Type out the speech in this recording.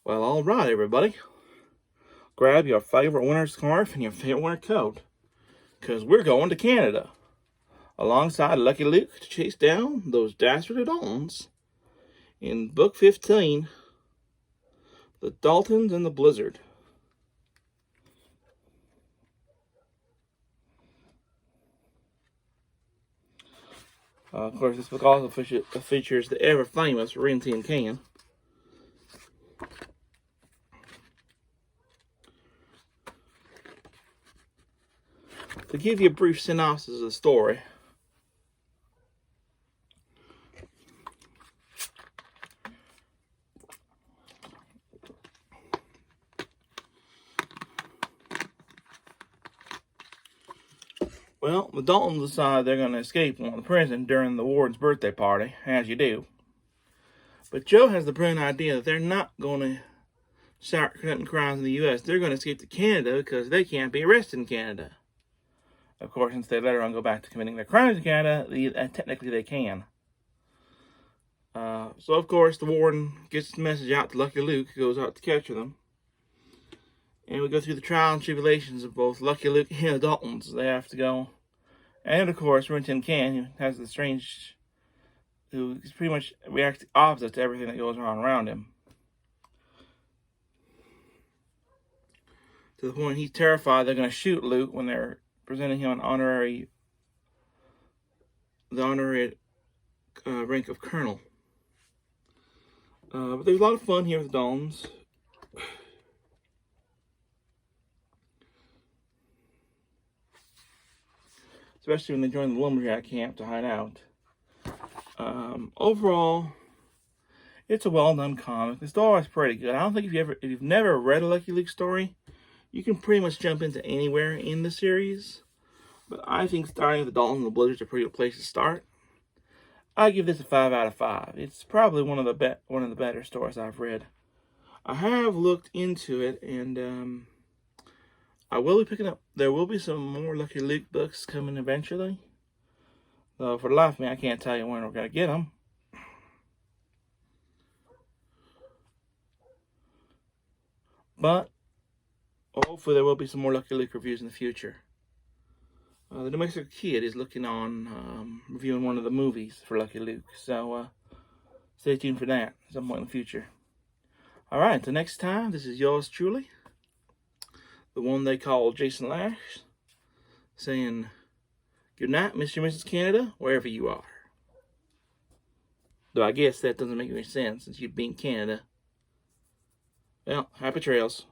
Well, all right, everybody. Grab your favorite winter scarf and your favorite winter coat, because we're going to Canada, alongside Lucky Luke to chase down those dastardly Daltons in Book 15, The Daltons and the Blizzard. Of course, this book also features the ever-famous Rin Tin Can. To give you a brief synopsis of the story, well, the Daltons decide they're going to escape from the prison during the warden's birthday party, as you do. But Joe has the brilliant idea that they're not going to start committing crimes in the U.S. They're going to escape to Canada because they can't be arrested in Canada. Of course, since they later on go back to committing their crimes in Canada, technically they can. So, of course, the warden gets the message out to Lucky Luke, who goes out to capture them. And we go through the trials and tribulations of both Lucky Luke and the Daltons. They have to go. And, of course, Rin Tin Can, who has the strange... who pretty much reacts opposite to everything that goes on around him. To the point he's terrified they're going to shoot Luke when they're presenting him the honorary rank of colonel. But there's a lot of fun here with the Daltons. Especially when they join the lumberjack camp to hide out. Overall, it's a well-done comic. The story is pretty good. I don't think if you've never read a Lucky Luke story, you can pretty much jump into anywhere in the series. But I think starting with the Daltons and the Blizzard is a pretty good place to start. I give this a 5 out of 5. It's probably one of the better stories I've read. I have looked into it, and I will be picking up. There will be some more Lucky Luke books coming eventually. Though for the life of me, I can't tell you when we're gonna get them. But hopefully there will be some more Lucky Luke reviews in the future. The New Mexico Kid is looking on reviewing one of the movies for Lucky Luke. So stay tuned for that at some point in the future. Alright, until next time, this is yours truly, the one they call Jason Lash, saying good night, Mr. and Mrs. Canada, wherever you are. Though I guess that doesn't make any sense since you'd be in Canada. Well, happy trails.